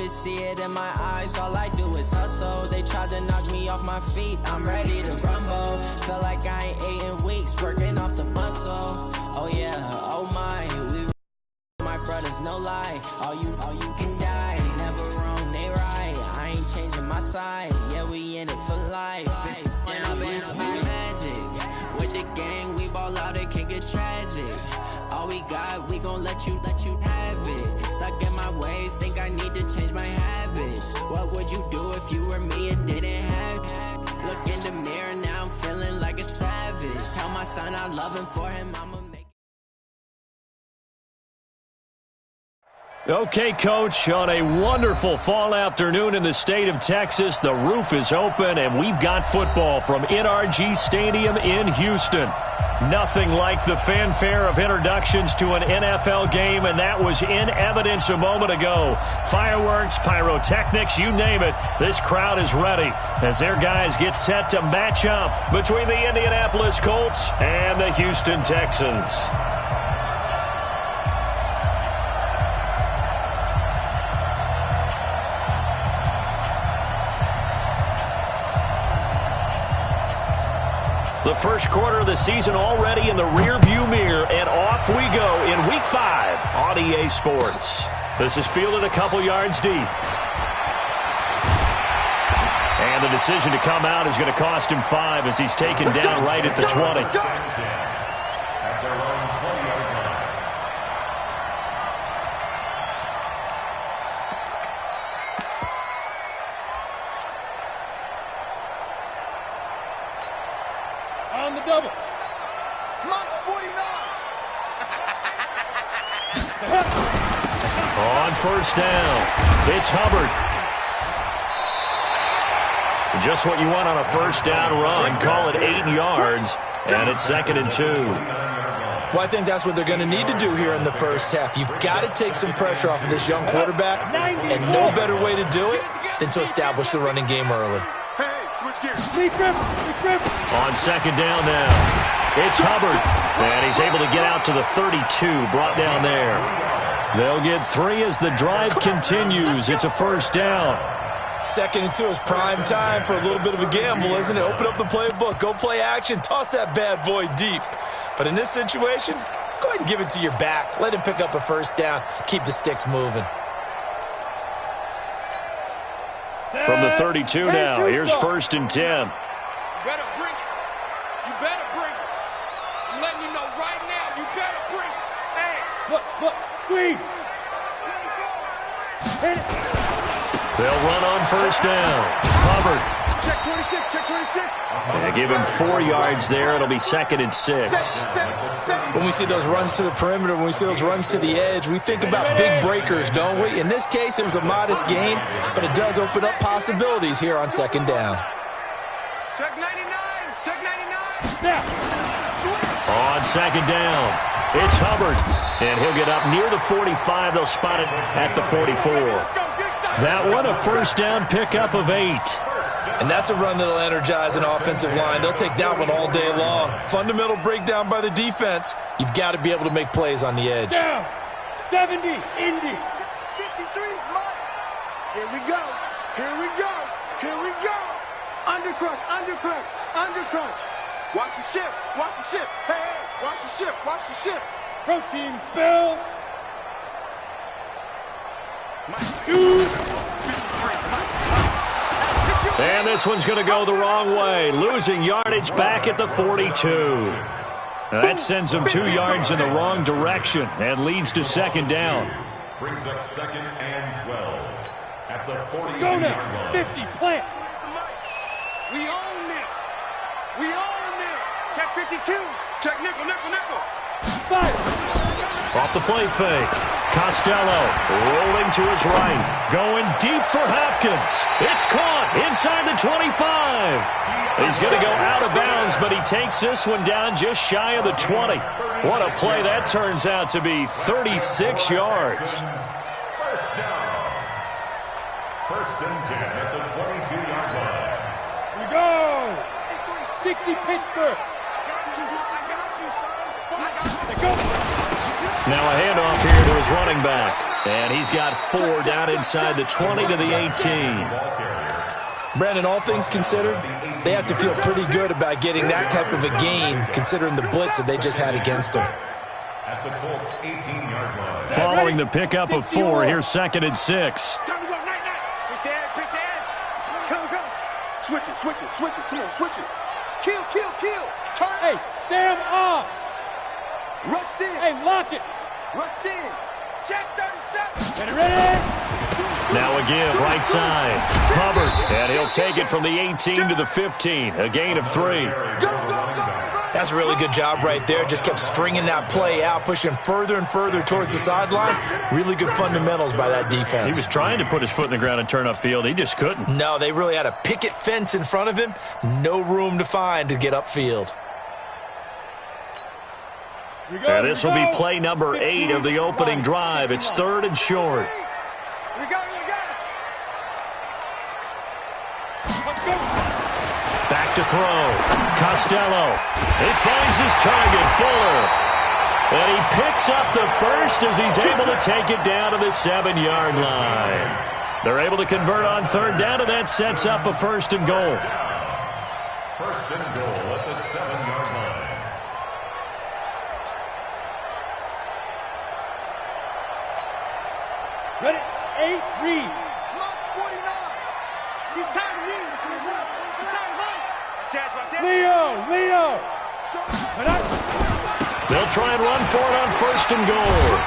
could see it in my eyes. All I do is hustle. They tried to knock me off my feet. I'm ready to rumble. Feel like I ain't ate in weeks, working off the muscle. Oh yeah, oh my, we my brothers, no lie. All you can die. Never wrong, they right. I ain't changing my side. Yeah, we in it for life. And I've been magic. With the gang, we ball out, it can get tragic. All we got, we gon' let you have it. Stuck in my ways, think I need to change my habits. What would you do if you were me and didn't have it? Look in the mirror, now I'm feeling like a savage. Tell my son I love him, for him I'ma make. Okay, Coach, on a wonderful fall afternoon in the state of Texas, the roof is open, and we've got football from NRG Stadium in Houston. Nothing like the fanfare of introductions to an NFL game, and that was in evidence a moment ago. Fireworks, pyrotechnics, you name it, this crowd is ready as their guys get set to match up between the Indianapolis Colts and the Houston Texans. The first quarter of the season already in the rearview mirror, and off we go in Week 5 on EA Sports. This is fielded a couple yards deep. And the decision to come out is going to cost him 5 as he's taken down right at the 20. On the double. Mach 49. On first down, it's Hubbard. Just what you want on a first down run. Call it 8 yards, and it's 2nd and 2. Well, I think that's what they're going to need to do here in the first half. You've got to take some pressure off of this young quarterback, and no better way to do it than to establish the running game early. On 2nd down now, it's Hubbard, and he's able to get out to the 32, brought down there. They'll get 3 as the drive continues. It's a first down. 2nd and 2 is prime time for a little bit of a gamble, isn't it? Open up the playbook, go play action, toss that bad boy deep. But in this situation, go ahead and give it to your back. Let him pick up a first down, keep the sticks moving. From the 32 now, here's 1st and 10. You better bring it. You better bring it. I'm letting you know right now, you better bring it. Hey. Look, squeeze. Hit it. They'll run on first down. Hubbard. Check 26, check 26. They give him 4 yards there. It'll be 2nd and 6. When we see those runs to the perimeter, when we see those runs to the edge, we think about big breakers, don't we? In this case, it was a modest gain, but it does open up possibilities here on 2nd down. Check 99. Check 99. Now. On 2nd down, it's Hubbard, and he'll get up near the 45. They'll spot it at the 44. That one, a first down pickup of 8. And that's a run that'll energize an offensive line. They'll take that one all day long. Fundamental breakdown by the defense. You've got to be able to make plays on the edge. Down. 70, Indy. 53's mine. Here we go. Here we go. Here we go. Undercrush, undercrush, undercrush. Watch the ship. Watch the ship. Hey, watch the ship. Watch the ship. Protein spill. Shoot. And this one's going to go the wrong way, losing yardage back at the 42. Now that sends them 2 yards in the wrong direction and leads to 2nd down. Brings up 2nd and 12 at the 40. Go now. 50, plant. We own it. We own it. Check 52. Check nickel, nickel, nickel. Fire. Off the play fake. Costello rolling to his right. Going deep for Hopkins. It's caught inside the 25. He's going to go out of bounds, but he takes this one down just shy of the 20. What a play that turns out to be. 36 yards. First down. 1st and 10 at the 22-yard line. We go. 60 Pittsburgh. I got you, son. I got you. They go. Now a handoff here to his running back. And he's got 4 down inside the 20 to the 18. Brandon, all things considered, they have to feel pretty good about getting that type of a gain, considering the blitz that they just had against them. At the Colts 18-yard line. Following the pickup of 4, here's 2nd and 6. Time to go, night. Pick the edge. Come. Switch it. Come on, switch it. Kill. Turn. Hey, Sam up. Rush in. Hey, lock it. Rush in. Check 37. Ready? Now a give, right side. Hubbard, and he'll take it from the 18 to the 15. A gain of 3. Go. That's a really good job right there. Just kept stringing that play out, pushing further and further towards the sideline. Really good fundamentals by that defense. He was trying to put his foot in the ground and turn upfield. He just couldn't. No, they really had a picket fence in front of him. No room to find to get upfield. And this will be play number 8 of the opening drive. It's 3rd and short. We got it. Back to throw. Costello. He finds his target, Fuller. And he picks up the first as he's able to take it down to the 7-yard line. They're able to convert on 3rd down, and that sets up a 1st and goal. 1st and goal at the 7-yard line. Ready? 8, read. Lost 49. He's time to leave. He's time to run. Leo. They'll try and run for it on 1st and goal.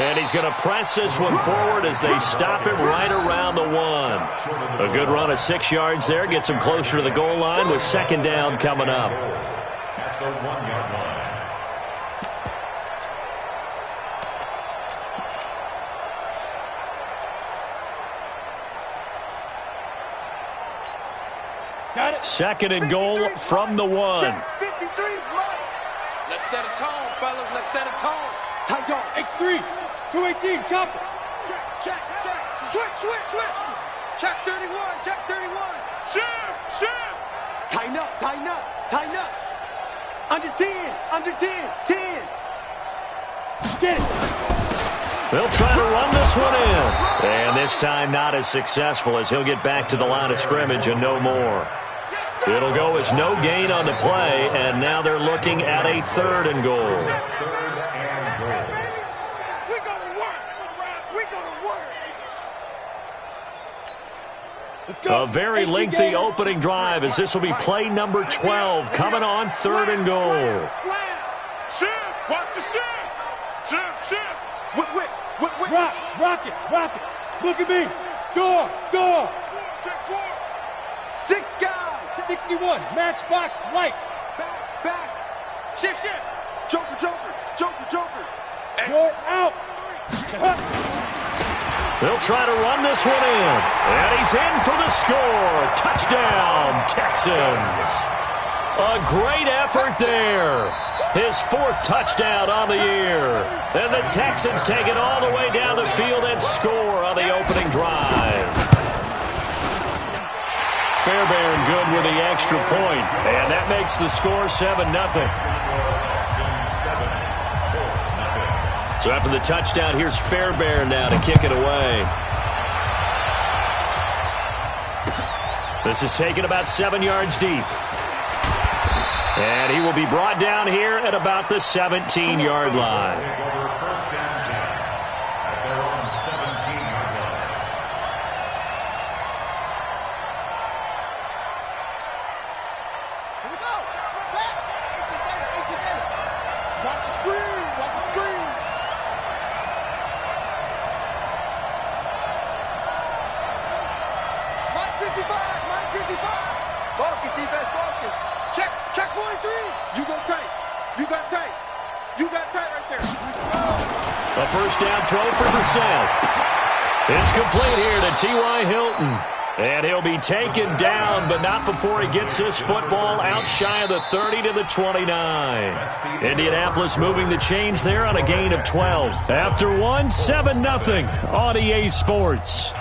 And he's going to press this one forward as they stop him right around the 1. A good run of 6 yards there. Gets him closer to the goal line with 2nd down coming up. At the 1-yard line. Got it. 2nd and goal from the 1. 53's mine. Let's set a tone, fellas. Let's set a tone. Tight dog. X3. 218. Chopper. Check. Switch. Check 31. Shift. Tighten up. Under 10. 10. Get it. They'll try to run this one in. And this time not as successful as he'll get back to the line of scrimmage and no more. It'll go as no gain on the play, and now they're looking at a 3rd and goal. 3rd and goal. We're gonna work. Let's go. A very lengthy opening drive as this will be play number 12 coming on 3rd and goal. Slam. Shift. Watch the shift. Shift. Whip. Rock it. Look at me. Door. Check 4. 6 guys. 61. Matchbox lights. Back. Shift. Joker. You're out. They'll try to run this one in. And he's in for the score. Touchdown, Texans. A great effort there. His 4th touchdown on the year. And the Texans take it all the way down the field and score on the opening drive. Fairbairn good with the extra point. And that makes the score 7-0. So after the touchdown, here's Fairbairn now to kick it away. This is taken about 7 yards deep. And he will be brought down here at about the 17-yard line. Take over 1st and 10 at their own 17-yard line. Here we go. Set. 18. Watch the screen. Mike 55. Focus, defense, focus. Check 43. You got tight right there. A 1st down throw for Brissett. It's complete here to T.Y. Hilton. And he'll be taken down, but not before he gets this football out shy of the 30 to the 29. Indianapolis moving the chains there on a gain of 12. After 7-0 on EA Sports.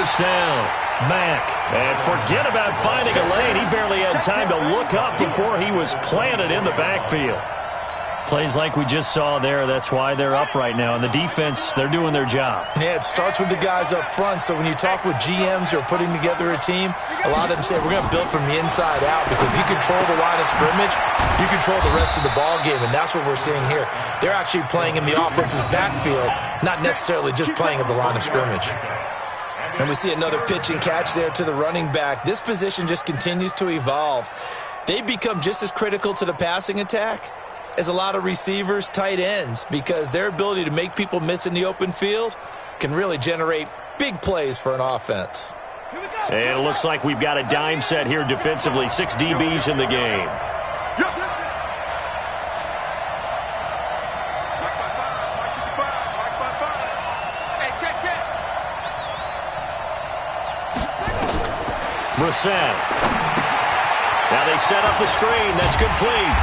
first down. Mack. And forget about finding a lane. He barely had time to look up before he was planted in the backfield. Plays like we just saw there. That's why they're up right now. And the defense, they're doing their job. Yeah, it starts with the guys up front. So when you talk with GMs who are putting together a team, a lot of them say we're going to build from the inside out, because if you control the line of scrimmage, you control the rest of the ball game. And that's what we're seeing here. They're actually playing in the offense's backfield, not necessarily just playing at the line of scrimmage. And we see another pitch and catch there to the running back. This position just continues to evolve. They become just as critical to the passing attack as a lot of receivers, tight ends, because their ability to make people miss in the open field can really generate big plays for an offense. And it looks like we've got a dime set here defensively. 6 DBs in the game. Brissett. Now they set up the screen. That's complete.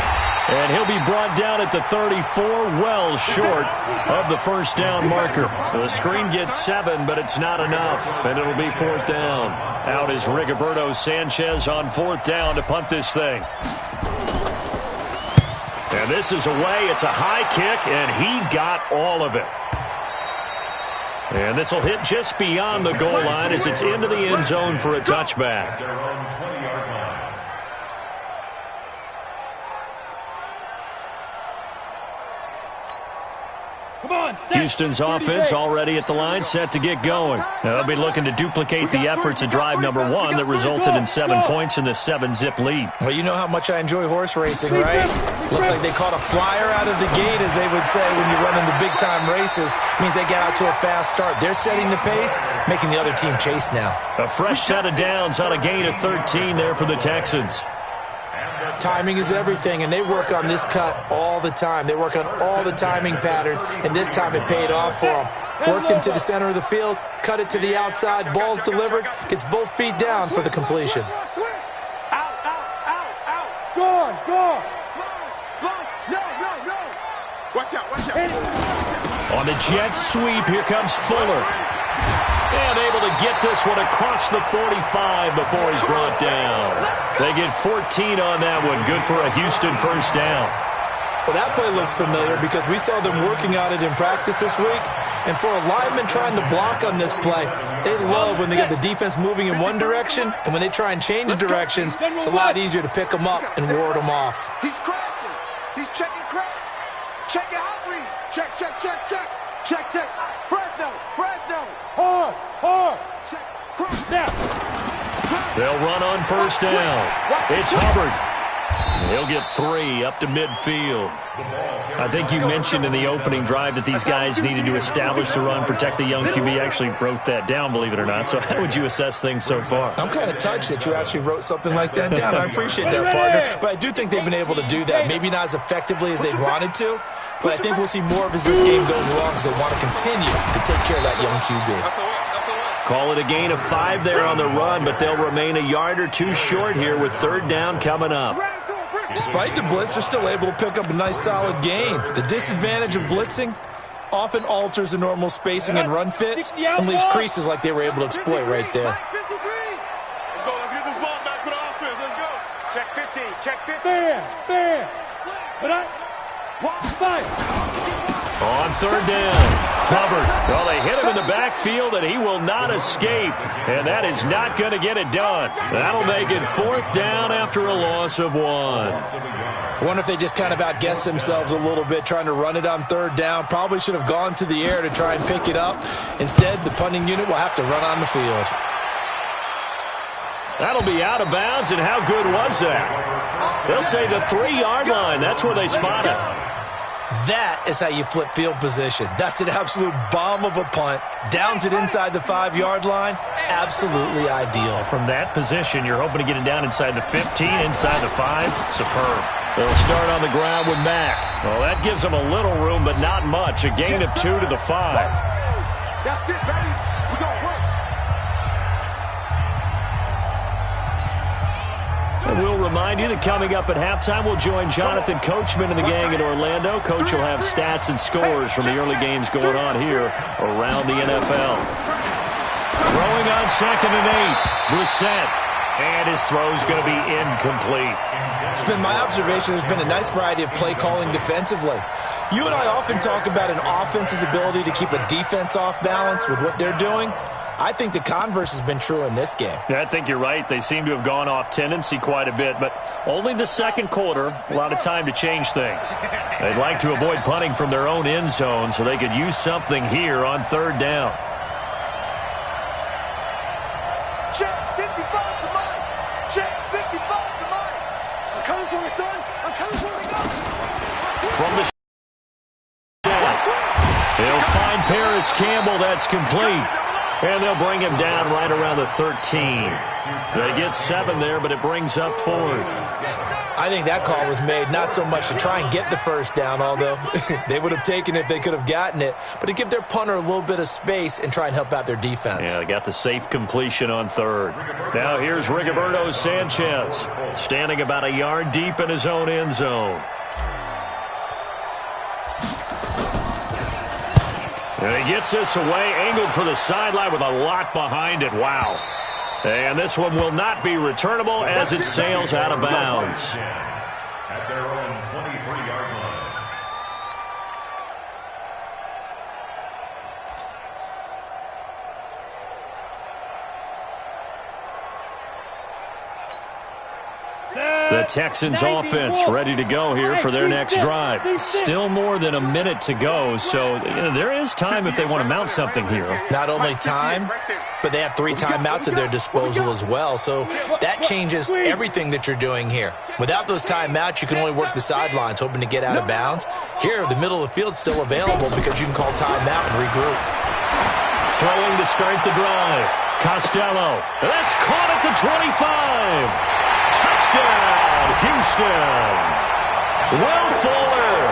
And he'll be brought down at the 34, well short of the first down marker. The screen gets 7, but it's not enough, and it'll be 4th down. Out is Rigoberto Sanchez on 4th down to punt this thing. And this is away. It's a high kick, and he got all of it. And this will hit just beyond the goal line as it's into the end zone for a touchback. Houston's offense already at the line, set to get going. Now they'll be looking to duplicate the efforts of drive number 1 that resulted in 7 points in the 7-zip lead. Well, you know how much I enjoy horse racing, right? Looks like they caught a flyer out of the gate, as they would say when you're running the big-time races. It means they get out to a fast start. They're setting the pace, making the other team chase now. A fresh set of downs on a gain of 13 there for the Texans. Timing is everything, and they work on this cut all the time. They work on all the timing patterns, and this time it paid off for them. Worked him to the center of the field, cut it to the outside, ball's delivered, gets both feet down for the completion. Out, out. Gone. No. Watch out. On the jet sweep, here comes Fuller. And able to get this one across the 45 before he's brought down. They get 14 on that one. Good for a Houston first down. Well, that play looks familiar because we saw them working on it in practice this week. And for a lineman trying to block on this play, they love when they get the defense moving in one direction. And when they try and change directions, it's a lot easier to pick them up and ward them off. He's crashing. He's checking crash. Check your out read. Check. Fresno. Hard. Check. Cross now. They'll run on first down. It's Hubbard. He'll get 3 up to midfield. I think you mentioned in the opening drive that these guys needed to establish the run, protect the young QB. Actually wrote that down, believe it or not. So how would you assess things so far? I'm kind of touched that you actually wrote something like that down. I appreciate that, partner. But I do think they've been able to do that. Maybe not as effectively as they wanted to, but I think we'll see more of as this game goes along because they want to continue to take care of that young QB. Call it a gain of 5 there on the run, but they'll remain a yard or 2 short here with 3rd down coming up. Despite the blitz, they're still able to pick up a nice solid gain. The disadvantage of blitzing often alters the normal spacing and run fits and leaves creases like they were able to exploit right there. Let's get this ball back for the offense. Let's go. Check 15. Bam. Put up. On 3rd down, Hubbard. Well, they hit him in the backfield, and he will not escape. And that is not going to get it done. That'll make it 4th down after a loss of 1. I wonder if they just kind of outguessed themselves a little bit trying to run it on 3rd down. Probably should have gone to the air to try and pick it up. Instead, the punting unit will have to run on the field. That'll be out of bounds, and how good was that? They'll say the 3-yard line. That's where they spot it. That is how you flip field position. That's an absolute bomb of a punt. Downs it inside the 5-yard line. Absolutely ideal. From that position, you're hoping to get it down inside the 15, inside the 5. Superb. They'll start on the ground with Mack. Well, that gives them a little room, but not much. A gain of 2 to the 5. That's it, baby. We're going to work. And we'll remind you that coming up at halftime, we'll join Jonathan Coachman and the gang in Orlando. Coach will have stats and scores from the early games going on here around the NFL. Throwing on 2nd and 8. Brissett. And his throw's going to be incomplete. It's been my observation there's been a nice variety of play calling defensively. You and I often talk about an offense's ability to keep a defense off balance with what they're doing. I think the converse has been true in this game. Yeah, I think you're right. They seem to have gone off tendency quite a bit, but only the second quarter, a lot of time to change things. They'd like to avoid punting from their own end zone so they could use something here on 3rd down. Check 55 to Mike. Check 55 to Mike. I'm coming for you, son. I'm coming for you. From the he'll find Paris Campbell. That's complete. And they'll bring him down right around the 13. They get 7 there, but it brings up 4th. I think that call was made not so much to try and get the first down, although they would have taken it if they could have gotten it, but to give their punter a little bit of space and try and help out their defense. Yeah, they got the safe completion on 3rd. Now here's Rigoberto Sanchez, standing about a yard deep in his own end zone. And he gets this away, angled for the sideline with a lot behind it. Wow. And this one will not be returnable as it sails out of bounds. At their own 23-yard line. The Texans offense ready to go here for their next drive. Still more than a minute to go, so there is time if they want to mount something here. Not only time, but they have 3 timeouts at their disposal as well, so that changes everything that you're doing here. Without those timeouts, you can only work the sidelines, hoping to get out of bounds. Here, the middle of the field's still available because you can call timeout and regroup. Throwing to start the drive. Costello. That's caught at the 25. Touchdown, Houston. Will Fuller,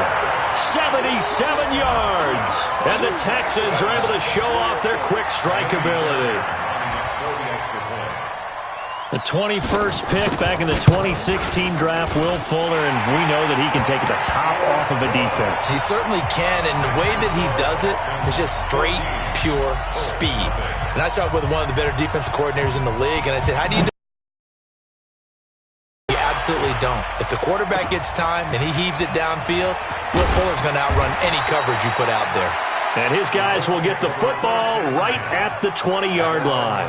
77 yards. And the Texans are able to show off their quick strike ability. The 21st pick back in the 2016 draft, Will Fuller, and we know that he can take the top off of a defense. He certainly can, and the way that he does it is just straight, pure speed. And I saw it with one of the better defensive coordinators in the league, and I said, how do you do it? You absolutely don't. If the quarterback gets time and he heaves it downfield, Will Fuller's going to outrun any coverage you put out there. And his guys will get the football right at the 20-yard line.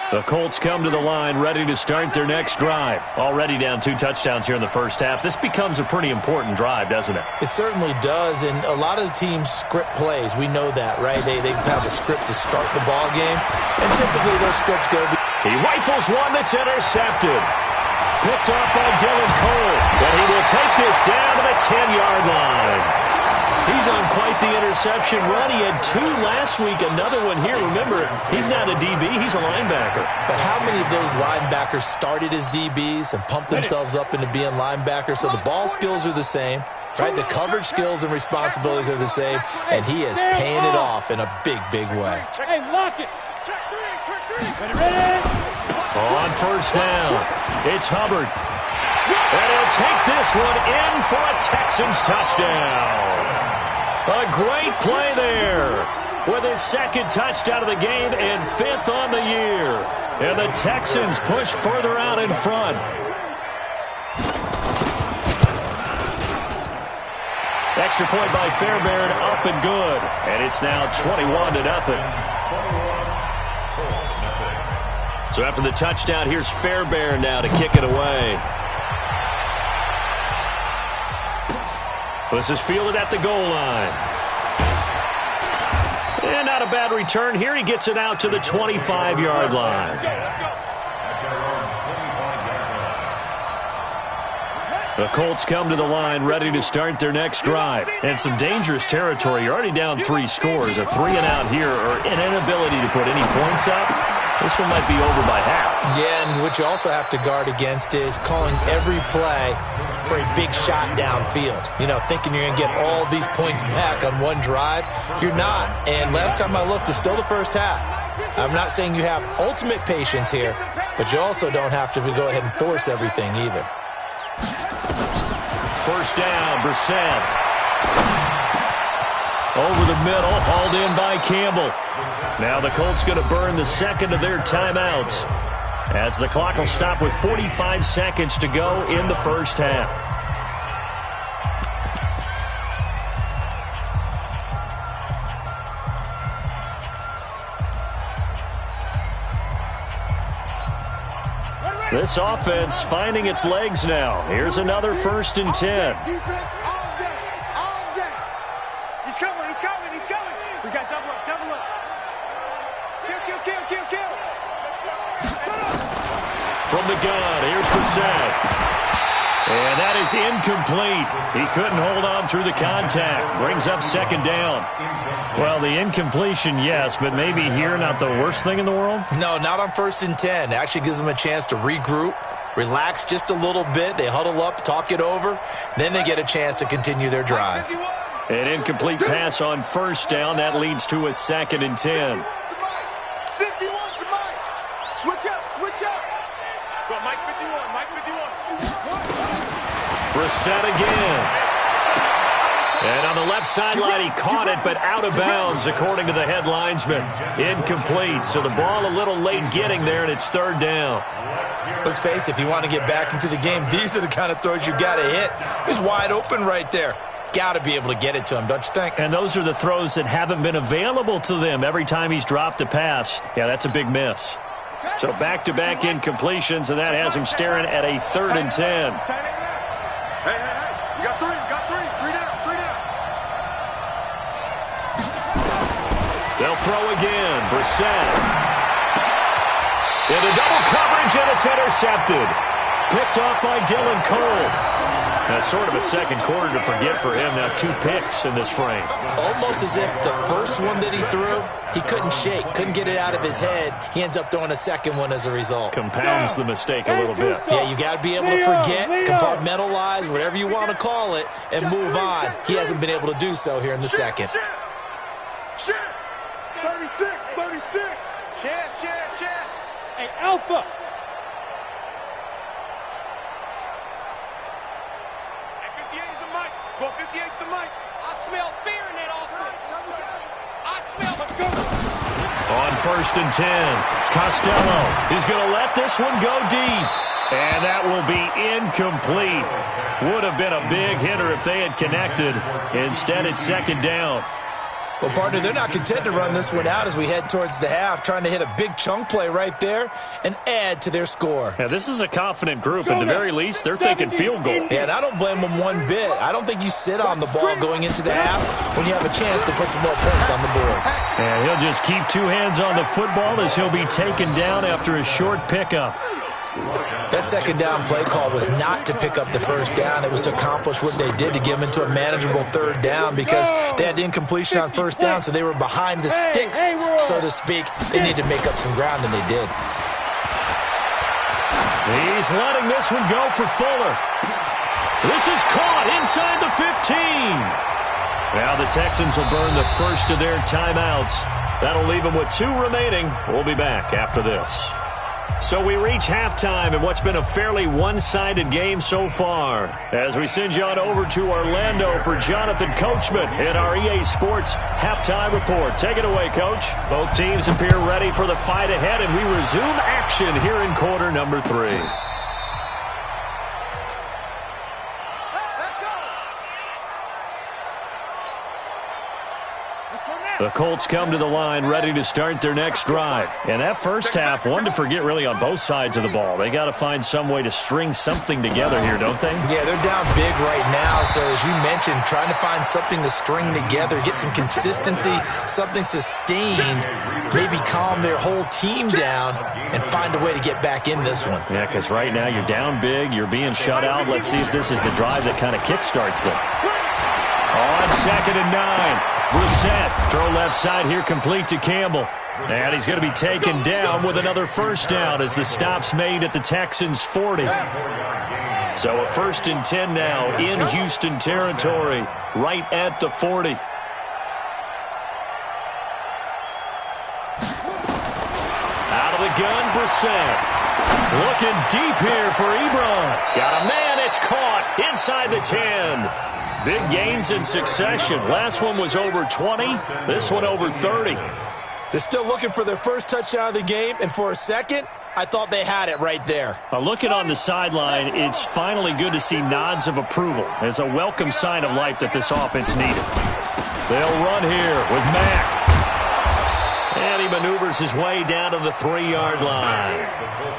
The Colts come to the line ready to start their next drive. Already down 2 touchdowns here in the first half. This becomes a pretty important drive, doesn't it? It certainly does, and a lot of the teams script plays. We know that, right? They have a script to start the ball game, and typically those scripts go. He rifles one that's intercepted. Picked up by Dylan Cole, and he will take this down to the 10-yard line. He's on quite the interception run. He had 2 last week, another one here. Remember, he's not a DB, he's a linebacker. But how many of those linebackers started as DBs and pumped themselves up into being linebackers? So the ball skills are the same, right? The coverage skills and responsibilities are the same, and he is paying it off in a big, big way. Hey, lock it. Check 3. Ready? On first down, it's Hubbard. And he'll take this one in for a Texans touchdown. A great play there with his 2nd touchdown of the game and 5th on the year. And the Texans push further out in front. Extra point by Fairbairn, up and good. And it's now 21-0. So after the touchdown, here's Fairbairn now to kick it away. This is fielded at the goal line. And not a bad return here. He gets it out to the 25-yard line. The Colts come to the line ready to start their next drive. And some dangerous territory. You're already down 3 scores. A 3-and-out here or an inability to put any points up. This one might be over by half. Yeah, and what you also have to guard against is calling every play for a big shot downfield. You know, thinking you're going to get all these points back on one drive. You're not. And last time I looked, it's still the first half. I'm not saying you have ultimate patience here, but you also don't have to go ahead and force everything either. First down, Brissett. Over the middle, hauled in by Campbell. Now the Colts going to burn the second of their timeouts, as the clock will stop with 45 seconds to go in the first half. This offense finding its legs now. Here's another 1st and 10. Defense all day. All day. He's coming. He's coming. He's coming. We got double up. Double up. Kill, kill, kill, kill, kill. From the gun, here's Brissett. And that is incomplete. He couldn't hold on through the contact. Brings up 2nd down. Well, the incompletion, yes, but maybe here not the worst thing in the world? No, not on 1st and 10. It actually gives them a chance to regroup, relax just a little bit. They huddle up, talk it over. Then they get a chance to continue their drive. An incomplete pass on 1st down. That leads to a 2nd and 10. 51 to Mike. Switch up. Switch up. Go, Mike 51. Mike 51. Brissett again. And on the left sideline, he caught it, but out of bounds, according to the head linesman. Incomplete, so the ball a little late getting there, and it's 3rd down. Let's face it, if you want to get back into the game, these are the kind of throws you got to hit. He's wide open right there. Got to be able to get it to him, don't you think? And those are the throws that haven't been available to them every time he's dropped a pass. Yeah, that's a big miss. So back-to-back incompletions, and that has him staring at a 3rd and 10. Hey. You got 3. You got 3. 3 down. 3 down. They'll throw again. Brissett. Into double coverage, and it's intercepted. Picked off by Dylan Cole. That's sort of a second quarter to forget for him. Now 2 picks in this frame. Almost as if the first one that he threw, he couldn't shake, couldn't get it out of his head. He ends up throwing a second one as a result. Compounds the mistake a little bit. Yeah, you got to be able to forget, compartmentalize, whatever you want to call it, and move on. He hasn't been able to do so here in the second. Shit. 36. 36. Shit. Hey, Alpha. Go 58's the mic. I smell fear in that offense. I smell. Let's go. On 1st and 10, Costello is going to let this one go deep. And that will be incomplete. Would have been a big hitter if they had connected. Instead, it's 2nd down. Well, partner, they're not content to run this one out as we head towards the half, trying to hit a big chunk play right there and add to their score. Yeah, this is a confident group. At the very least, they're thinking field goal. Yeah, and I don't blame them one bit. I don't think you sit on the ball going into the half when you have a chance to put some more points on the board. And he'll just keep 2 hands on the football as he'll be taken down after a short pickup. That 2nd down play call was not to pick up the 1st down. It was to accomplish what they did to get them into a manageable 3rd down because they had incompletion on 1st down, so they were behind the sticks, so to speak. They needed to make up some ground, and they did. He's letting this one go for Fuller. This is caught inside the 15. Now the Texans will burn the first of their timeouts. That'll leave them with 2 remaining. We'll be back after this. So we reach halftime in what's been a fairly one-sided game so far. As we send you on over to Orlando for Jonathan Coachman in our EA Sports Halftime Report. Take it away, Coach. Both teams appear ready for the fight ahead, and we resume action here in quarter number 3. The Colts come to the line ready to start their next drive. And that first half, one to forget really on both sides of the ball. They got to find some way to string something together here, don't they? Yeah, they're down big right now. So as you mentioned, trying to find something to string together, get some consistency, something sustained, maybe calm their whole team down and find a way to get back in this one. Yeah, because right now you're down big, you're being shut out. Let's see if this is the drive that kind of kickstarts them. On 2nd and 9. Brissett, throw left side here, complete to Campbell. And he's going to be taken down with another 1st down as the stop's made at the Texans' 40. So a 1st and 10 now in Houston territory, right at the 40. Out of the gun, Brissett. Looking deep here for Ebron. Got a man, it's caught inside the 10. Big gains in succession. Last one was over 20. This one over 30. They're still looking for their first touchdown of the game, and for a second, I thought they had it right there. Looking on the sideline, it's finally good to see nods of approval. It's a welcome sign of life that this offense needed. They'll run here with Mack. And he maneuvers his way down to the 3-yard line.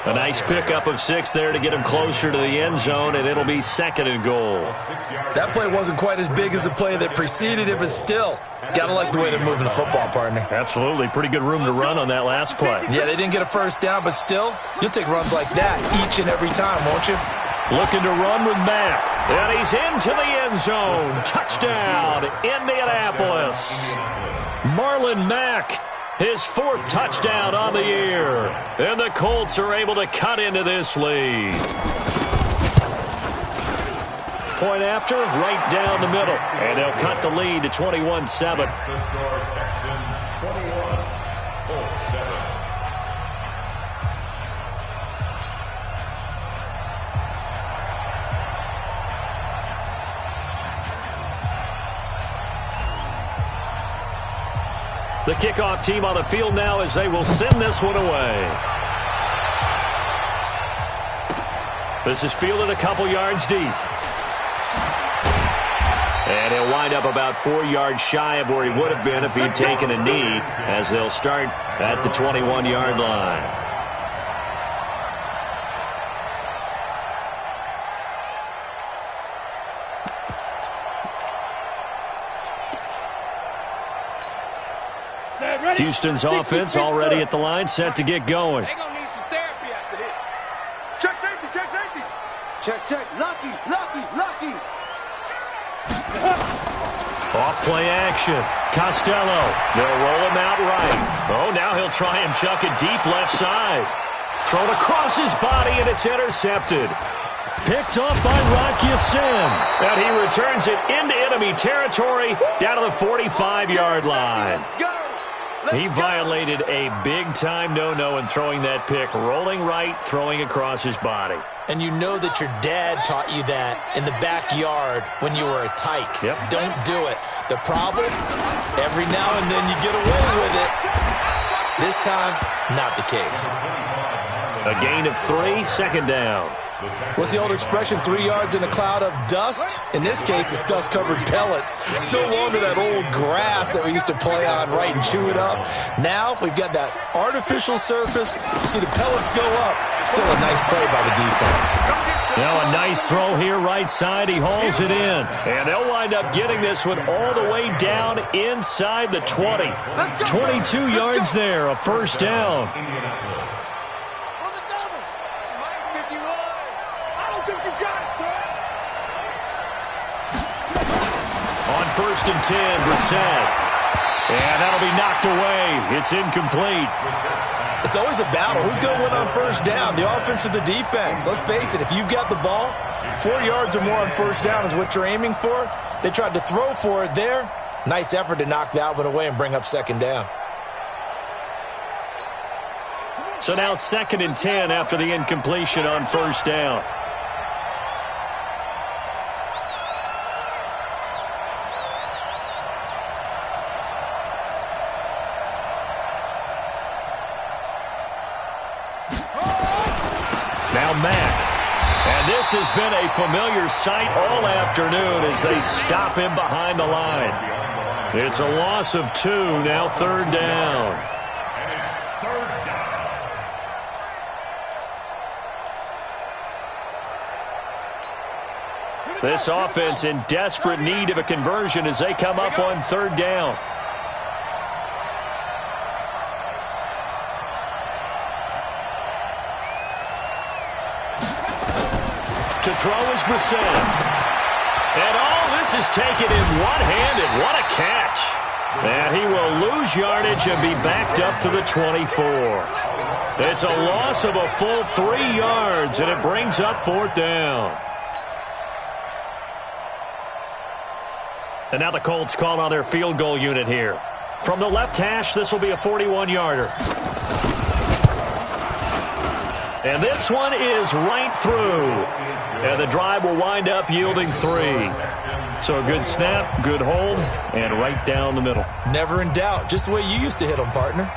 A nice pickup of 6 there to get him closer to the end zone, and it'll be 2nd and goal. That play wasn't quite as big as the play that preceded it, but still, gotta like the way they're moving the football, partner. Absolutely. Pretty good room to run on that last play. Yeah, they didn't get a first down, but still, you'll take runs like that each and every time, won't you? Looking to run with Mack. And he's into the end zone. Touchdown, Indianapolis. Marlon Mack. His 4th touchdown on the year. And the Colts are able to cut into this lead. Point after, right down the middle. And they'll cut the lead to 21-7. The score, Texans 21, Colts 7. The kickoff team on the field now as they will send this one away. This is fielded a couple yards deep. And he'll wind up about 4 yards shy of where he would have been if he'd taken a knee, as they'll start at the 21-yard line. Houston's offense already at the line, set to get going. They're going to need some therapy after this. Check safety, check safety. Check. Lucky. Off play action. Costello. They'll roll him out right. Oh, now he'll try and chuck it deep left side. Thrown across his body, and it's intercepted. Picked off by Rock Ya-Sin. And he returns it into enemy territory down to the 45-yard line. He violated a big-time no-no in throwing that pick. Rolling right, throwing across his body. And you know that your dad taught you that in the backyard when you were a tyke. Yep. Don't do it. The problem, every now and then you get away with it. This time, not the case. A gain of 3, 2nd down. What's the old expression, 3 yards in a cloud of dust? In this case, it's dust-covered pellets. It's no longer that old grass that we used to play on, right, and chew it up. Now, we've got that artificial surface. You see the pellets go up. Still a nice play by the defense. Now a nice throw here, right side. He hauls it in. And they'll wind up getting this one all the way down inside the 20. 22 yards there, a 1st down. On 1st and 10, Brissett. And that'll be knocked away. It's incomplete. It's always a battle. Who's going to win on 1st down, the offense or the defense? Let's face it, if you've got the ball, 4 yards or more on 1st down is what you're aiming for. They tried to throw for it there. Nice effort to knock that one away and bring up 2nd down. So now 2nd and 10 after the incompletion on 1st down. Now Mack. And this has been a familiar sight all afternoon as they stop him behind the line. It's a loss of 2, now 3rd down. And it's 3rd down. This offense in desperate need of a conversion as they come up on 3rd down. To throw is Brissett. And all this is taken in one-handed. What a catch. And he will lose yardage and be backed up to the 24. It's a loss of a full 3 yards, and it brings up 4th down. And now the Colts call on their field goal unit here. From the left hash, this will be a 41-yarder. And this one is right through. And the drive will wind up yielding 3. So a good snap, good hold, and right down the middle. Never in doubt. Just the way you used to hit them, partner.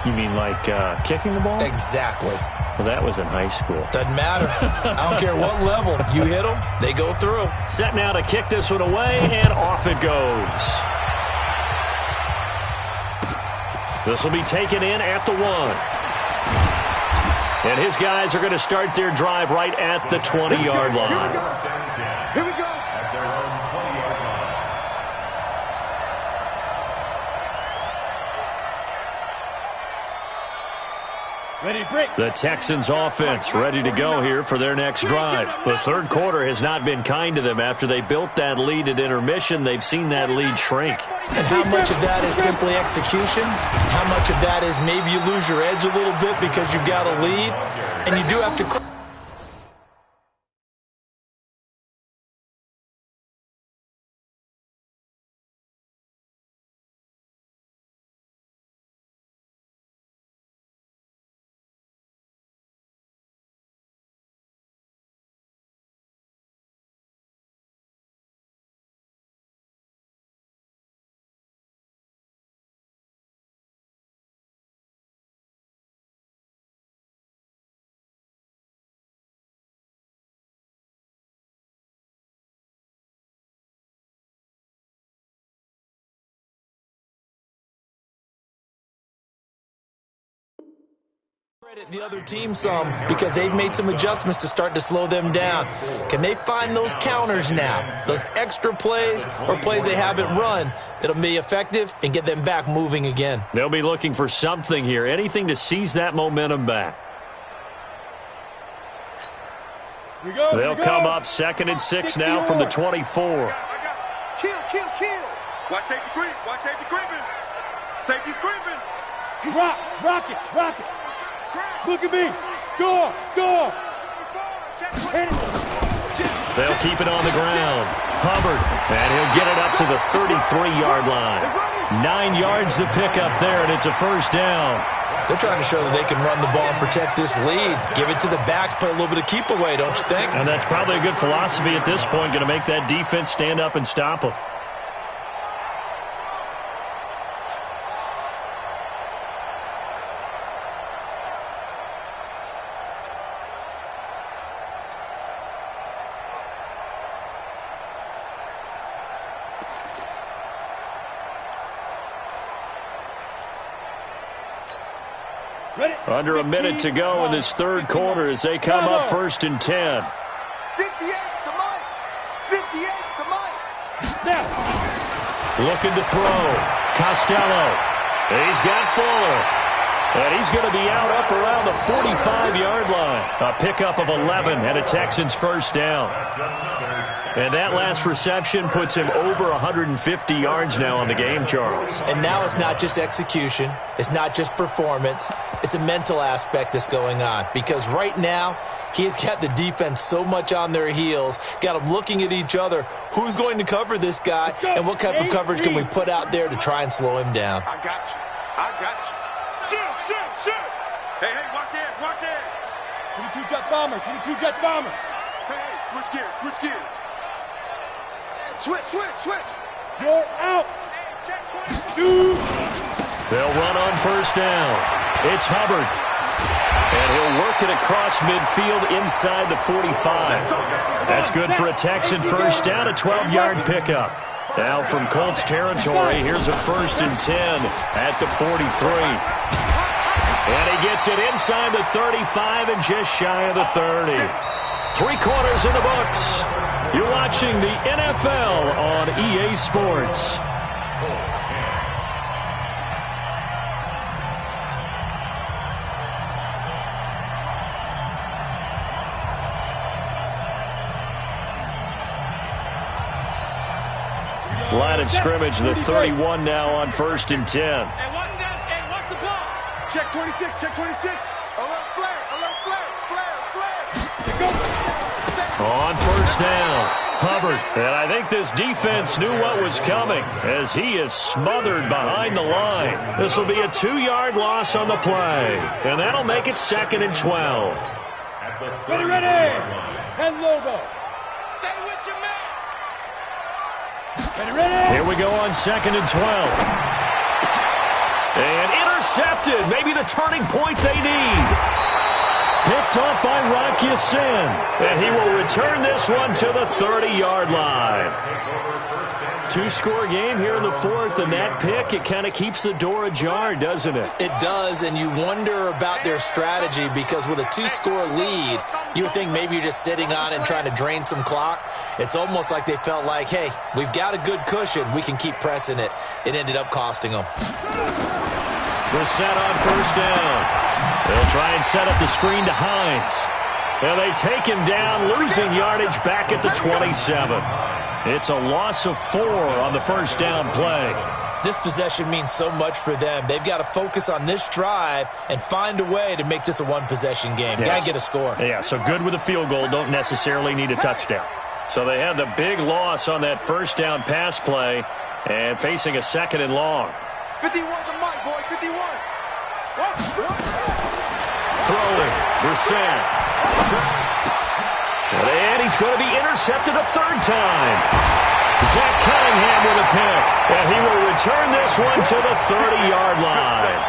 You mean like kicking the ball? Exactly. Well, that was in high school. Doesn't matter. I don't care what level. You hit them, they go through. Set now to kick this one away, and off it goes. This will be taken in at the 1. And his guys are going to start their drive right at the 20-yard line. Here we go. At their own 20-yard line. Ready to break. The Texans offense ready to go here for their next drive. The third quarter has not been kind to them. After they built that lead at intermission, they've seen that lead shrink. And how much of that is simply execution? How much of that is maybe you lose your edge a little bit because you've got a lead? And you do have to... credit the other team some because they've made some adjustments to start to slow them down. Can they find those counters now, those extra plays or plays they haven't run that'll be effective and get them back moving again? They'll be looking for something here, anything to seize that momentum back. They'll come up 2nd and 6 now from the 24. Kill. Watch safety creep. Watch safety creeping. Safety's creeping. Rock it. Look at me. Go. They'll keep it on the ground. Hubbard, and he'll get it up to the 33-yard line. 9 yards to pick up there, and it's a first down. They're trying to show that they can run the ball and protect this lead. Give it to the backs, play a little bit of keep away, don't you think? And that's probably a good philosophy at this point, going to make that defense stand up and stop them. Under a minute to go in this third quarter as they come up 1st and 10. 58's the money. 58's the money. Now. Looking to throw. Costello. He's got Fuller. And he's going to be out up around the 45-yard line. A pickup of 11 and a Texans first down. And that last reception puts him over 150 yards now on the game, Charles. And now it's not just execution. It's not just performance. It's a mental aspect that's going on. Because right now, he's got the defense so much on their heels, got them looking at each other. Who's going to cover this guy, and what type of coverage can we put out there to try and slow him down? I got you. Shoot. Hey, watch it. 22 jet bomber. Hey, switch gears. Switch. You're out. Shoot. They'll run on first down. It's Hubbard. And he'll work it across midfield inside the 45. That's good for a Texan first down, a 12-yard pickup. Now from Colts territory, here's a 1st and 10 at the 43. And he gets it inside the 35 and just shy of the 30. 3 quarters in the books. You're watching the NFL on EA Sports. Line of scrimmage, the 31 now on 1st and 10. Hey, watch the ball. Check 26. Alert flare. On first down, Hubbard. And I think this defense knew what was coming as he is smothered behind the line. This will be a 2-yard loss on the play. And that'll make it 2nd and 12. Ready. 10 logo. Stay with your man. Here we go on 2nd and 12. And intercepted. Maybe the turning point they need. Picked up by Rocky Sin. And he will return this one to the 30-yard line. 2-score game here in the 4th, and that pick, it kind of keeps the door ajar, doesn't it? It does, and you wonder about their strategy because with a 2-score lead, you would think maybe you're just sitting on it and trying to drain some clock. It's almost like they felt like, hey, we've got a good cushion. We can keep pressing it. It ended up costing them. Brissett on 1st down. They'll try and set up the screen to Hines. And they take him down, losing yardage back at the 27. It's a loss of 4 on the 1st down play. This possession means so much for them. They've got to focus on this drive and find a way to make this a one-possession game. Got to get a score. Yeah, so good with a field goal. Don't necessarily need a touchdown. So they had the big loss on that 1st down pass play and facing a 2nd and long. 51 to Mike, boy, 51. Throwing, Brissett. And he's going to be intercepted a 3rd time. Zach Cunningham with a pick. And he will return this one to the 30-yard line.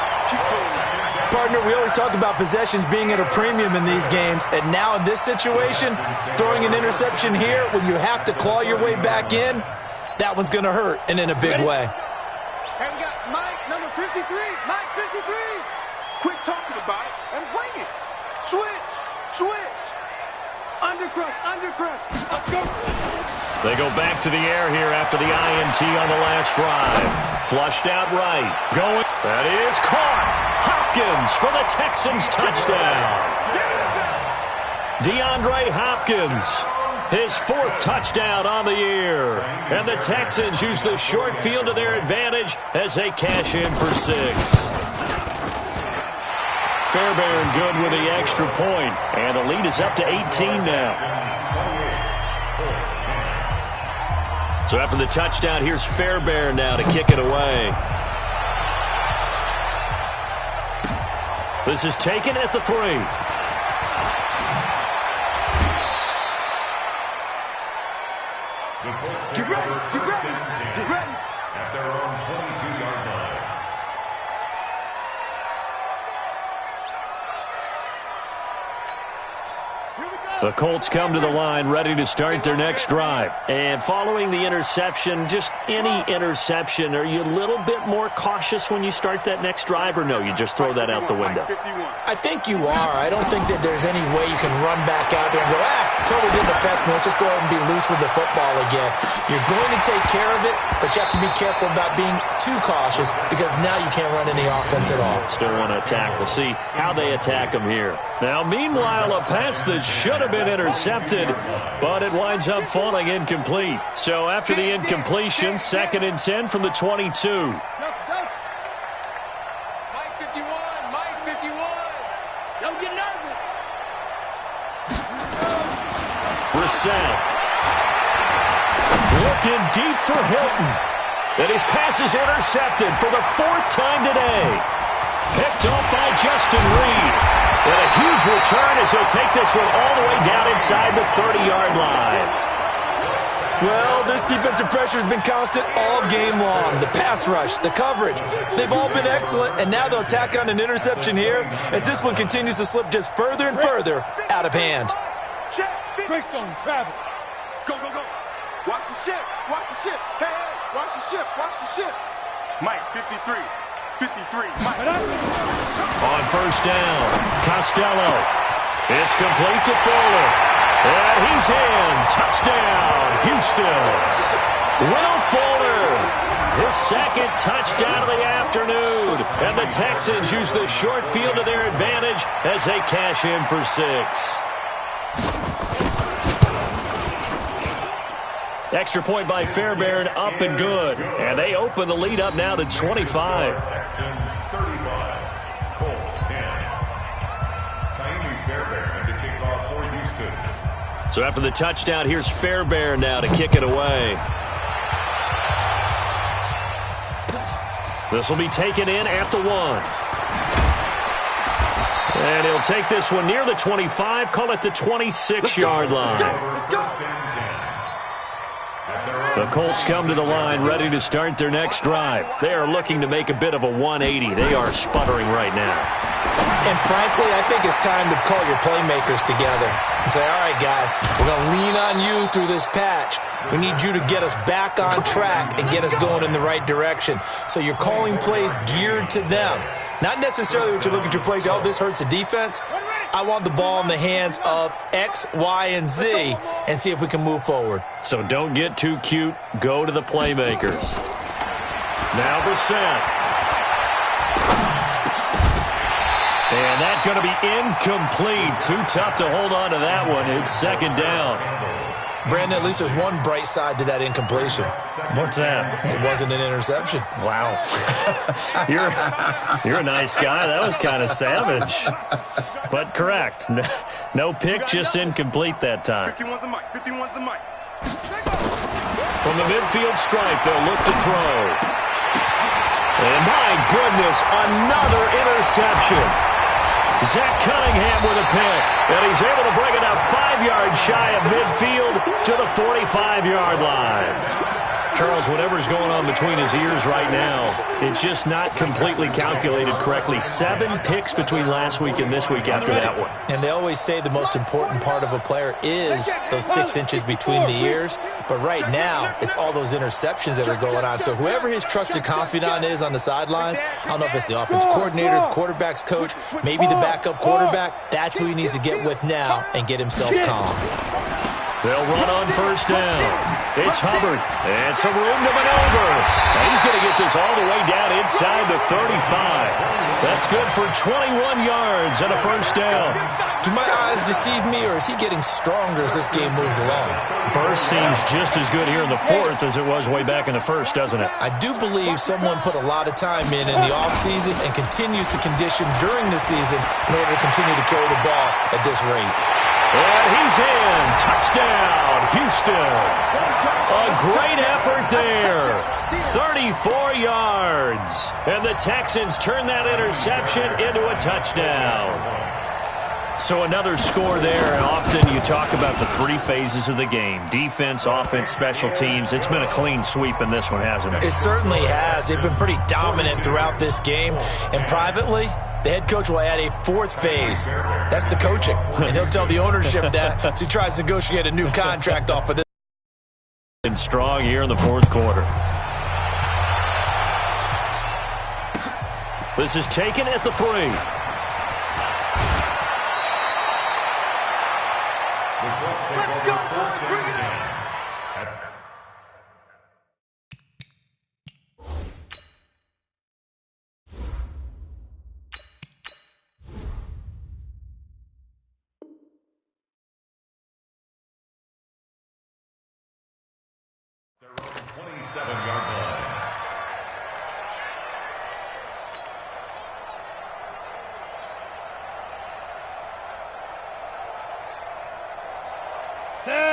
Partner, we always talk about possessions being at a premium in these games. And now in this situation, throwing an interception here when you have to claw your way back in, that one's going to hurt, and in a big way. And we got Mike, number 53. Mike, 53. Quit talking about it and bring it. Switch. Undercrush. Let's go. They go back to the air here after the INT on the last drive. Flushed out right. Going. That is caught. Hopkins for the Texans touchdown. DeAndre Hopkins. His 4th touchdown on the year. And the Texans use the short field to their advantage as they cash in for 6. Fairbairn good with the extra point, and the lead is up to 18 now. So after the touchdown, here's Fairbairn now to kick it away. This is taken at the 3. Get ready. At their own 22-yard line. The Colts come to the line ready to start their next drive. And following the interception, just any interception, are you a little bit more cautious when you start that next drive, or no, you just throw that out the window? I think you are. I don't think that there's any way you can run back out there and go, totally didn't affect me. Let's just go ahead and be loose with the football again. You're going to take care of it, but you have to be careful about being too cautious because now you can't run any offense at all. Still want to attack. We'll see how they attack them here. Now, meanwhile, a pass that should have been intercepted, but it winds up falling incomplete. So after the incompletion, 2nd and 10 from the 22. Mike 51. Don't get nervous. Brissett. Looking deep for Hilton. And his pass is intercepted for the 4th time today. Picked up by Justin Reed. And a huge return as he'll take this one all the way down inside the 30-yard line. Well, this defensive pressure has been constant all game long. The pass rush, the coverage, they've all been excellent, and now they'll tack on an interception here as this one continues to slip just further and further out of hand. Greystone, travel. Go. Watch the ship. Hey, watch the ship. Mike, 53. 53. Mike. On 1st down, Costello. It's complete to Fuller. And he's in. Touchdown, Houston. Will Fuller, his 2nd touchdown of the afternoon. And the Texans use the short field to their advantage as they cash in for 6. Extra point by Fairbairn, up and good. And they open the lead up now to 25. Texans 35, Colts 10. Fairbairn to kick off for Houston. So after the touchdown, here's Fairbairn now to kick it away. This will be taken in at the 1. And he'll take this one near the 25, call it the 26-yard line. The Colts come to the line ready to start their next drive. They are looking to make a bit of a 180. They are sputtering right now. And frankly, I think it's time to call your playmakers together and say, all right, guys, we're going to lean on you through this patch. We need you to get us back on track and get us going in the right direction. So you're calling plays geared to them. Not necessarily what you look at your plays, oh, this hurts the defense. I want the ball in the hands of X, Y, and Z and see if we can move forward. So don't get too cute. Go to the playmakers. Now the set. And that's going to be incomplete. Too tough to hold on to that one. It's second down. Brandon, at least there's one bright side to that incompletion. What's that? It wasn't an interception. Wow. You're a nice guy. That was kind of savage. But correct. No pick, just incomplete that time. 51's the mic. 51's the mic. From the midfield stripe, they'll look to throw. And my goodness, another interception. Zach Cunningham with a pick, and he's able to bring it up 5 yards shy of midfield to the 45-yard line. Charles, whatever's going on between his ears right now, it's just not completely calculated correctly. 7 picks between last week and this week after that one. And they always say the most important part of a player is those 6 inches between the ears. But right now, it's all those interceptions that are going on. So whoever his trusted confidant is on the sidelines, I don't know if it's the offensive coordinator, the quarterback's coach, maybe the backup quarterback, that's who he needs to get with now and get himself calm. They'll run on first down. It's Hubbard. And some room to maneuver. And he's going to get this all the way down inside the 35. That's good for 21 yards and a first down. Do my eyes deceive me, or is he getting stronger as this game moves along? Burst seems just as good here in the fourth as it was way back in the first, doesn't it? I do believe someone put a lot of time in the offseason and continues to condition during the season in order to continue to carry the ball at this rate. And he's in. Touchdown, Houston. A great effort there. 34 yards. And the Texans turn that interception into a touchdown. So another score there. And often you talk about the 3 phases of the game. Defense, offense, special teams. It's been a clean sweep in this one, hasn't it? It certainly has. They've been pretty dominant throughout this game. And privately, the head coach will add a 4th phase. That's the coaching. And he'll tell the ownership that as he tries to negotiate a new contract off of this. And strong here in the fourth quarter. This is taken at the 3. Let's go, boys. Bring it. Their own 27-yard line.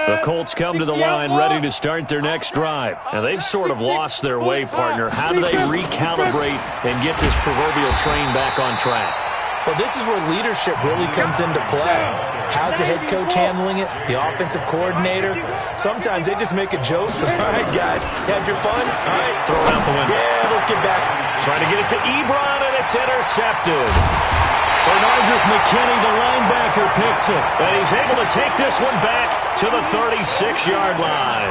The Colts come to the line ready to start their next drive. Now, they've sort of lost their way, partner. How do they recalibrate and get this proverbial train back on track? Well, this is where leadership really comes into play. How's the head coach handling it? The offensive coordinator? Sometimes they just make a joke. All right, guys, had your fun? All right. Throw it out the window. Yeah, let's get back. Trying to get it to Ebron, and it's intercepted. Bernardrick McKinney, the linebacker, picks it. And he's able to take this one back to the 36-yard line.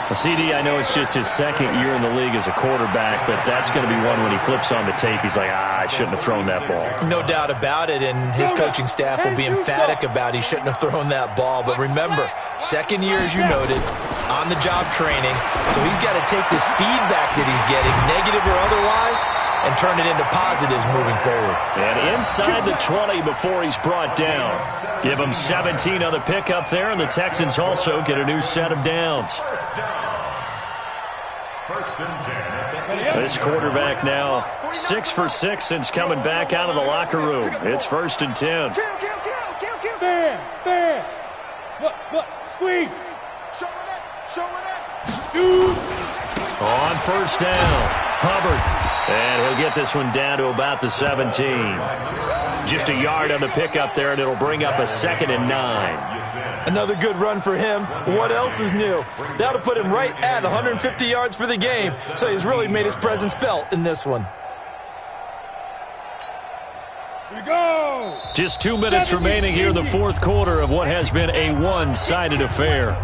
Well, CD, I know it's just his second year in the league as a quarterback, but that's going to be one when he flips on the tape. He's like, I shouldn't have thrown that ball. No doubt about it, and his coaching staff will be emphatic about he shouldn't have thrown that ball. But remember, second year, as you noted, on-the-job training, so he's got to take this feedback that he's getting, negative or otherwise, and turn it into positives moving forward. And inside the 20 before he's brought down. Give him 17 on the pickup there, and the Texans also get a new set of downs. First and 10. This quarterback now 6 for 6 since coming back out of the locker room. It's first and 10. Bam. Look, squeeze. Show it up. Shoot. On first down, Hubbard. And he'll get this one down to about the 17. Just a yard on the pickup there, and it'll bring up a 2nd and 9. Another good run for him. What else is new? That'll put him right at 150 yards for the game, so he's really made his presence felt in this one. Here we go. Just 2 minutes remaining here in the fourth quarter of what has been a one-sided affair.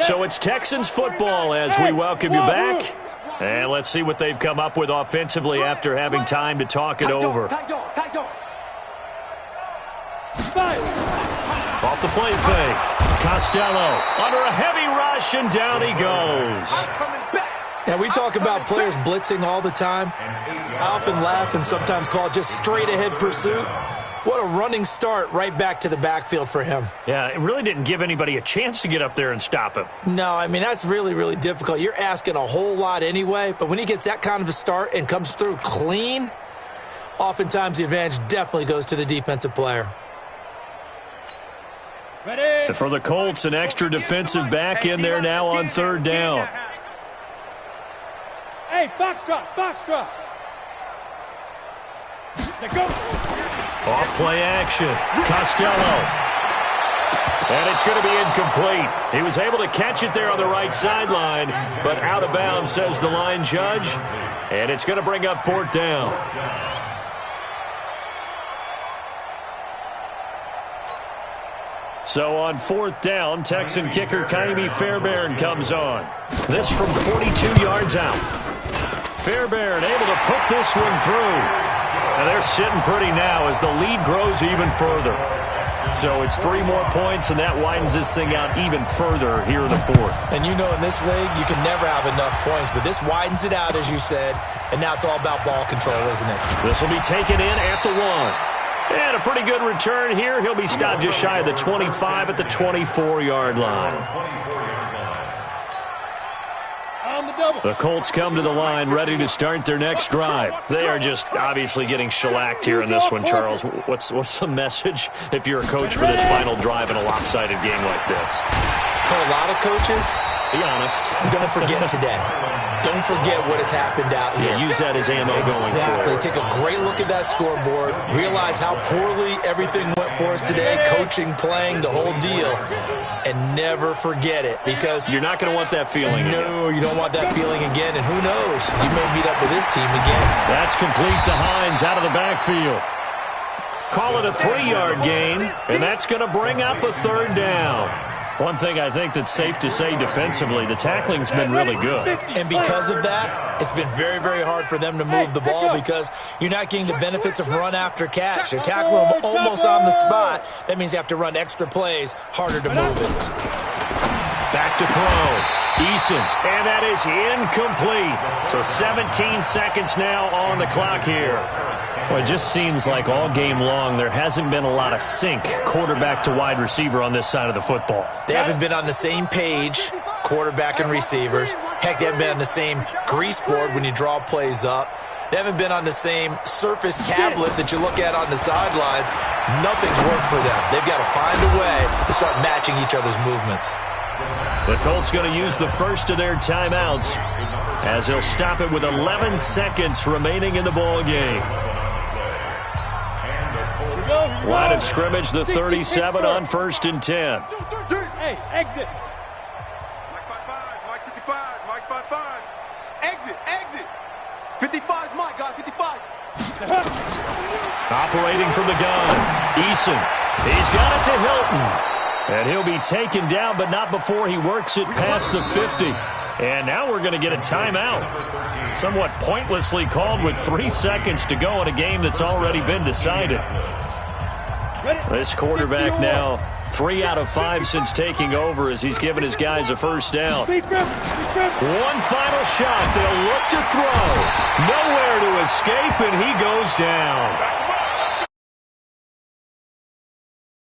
So it's Texans football as we welcome you back. And let's see what they've come up with offensively after having time to talk it over. Off the play fake. Costello under a heavy rush, and down he goes. Now, we talk about players blitzing all the time. I often laugh and sometimes call it just straight-ahead pursuit. What a running start right back to the backfield for him. Yeah, it really didn't give anybody a chance to get up there and stop him. No, I mean, that's really, really difficult. You're asking a whole lot anyway, but when he gets that kind of a start and comes through clean, oftentimes the advantage definitely goes to the defensive player. And for the Colts, an extra defensive back in there now on 3rd down. Hey, foxtrot, foxtrot. Go. Off play action. Costello. And it's going to be incomplete. He was able to catch it there on the right sideline, but out of bounds, says the line judge. And it's going to bring up 4th down. So on 4th down, Texan kicker Kaimi Fairbairn comes on. This from 42 yards out. Fairbairn able to put this one through. And they're sitting pretty now as the lead grows even further. So it's 3 more points, and that widens this thing out even further here in the 4th. And you know in this league, you can never have enough points, but this widens it out, as you said, and now it's all about ball control, isn't it? This will be taken in at the 1. And a pretty good return here. He'll be stopped just shy of the 25 at the 24-yard line. The Colts come to the line ready to start their next drive. They are just obviously getting shellacked here in this one, Charles. What's the message if you're a coach for this final drive in a lopsided game like this? For a lot of coaches, be honest. Don't forget today. Don't forget what has happened out here. Yeah, use that as ammo going Exactly. forward. Take a great look at that scoreboard. Realize how poorly everything went for us today. Coaching, playing, the whole deal. And never forget it, because you're not going to want that feeling again. No, you don't want that feeling again, and who knows? You may meet up with this team again. That's complete to Hines out of the backfield. Call it a 3-yard gain, and that's going to bring up a 3rd down. One thing I think that's safe to say defensively, the tackling's been really good. And because of that, it's been very, very hard for them to move the ball because you're not getting the benefits of run after catch. They're tackling them almost on the spot. That means you have to run extra plays, harder to move it. Back to throw. Eason, and that is incomplete. So 17 seconds now on the clock here. Well, it just seems like all game long there hasn't been a lot of sync quarterback to wide receiver on this side of the football. They haven't been on the same page, quarterback and receivers. Heck, they haven't been on the same grease board when you draw plays up. They haven't been on the same Surface tablet that you look at on the sidelines. Nothing's worked for them. They've got to find a way to start matching each other's movements. The Colts going to use the first of their timeouts as they'll stop it with 11 seconds remaining in the ball game. Line of scrimmage, the 37 on 1st and 10. Hey, exit. Mike 5-5, Mike 55, Mike 5-5. Exit, exit. 55's Mike, guys, 55. Operating from the gun, Eason. He's got it to Hilton. And he'll be taken down, but not before he works it past the 50. And now we're going to get a timeout. Somewhat pointlessly called with 3 seconds to go in a game that's already been decided. This quarterback now 3 out of 5 since taking over as he's given his guys a first down. One final shot. They'll look to throw. Nowhere to escape, and he goes down.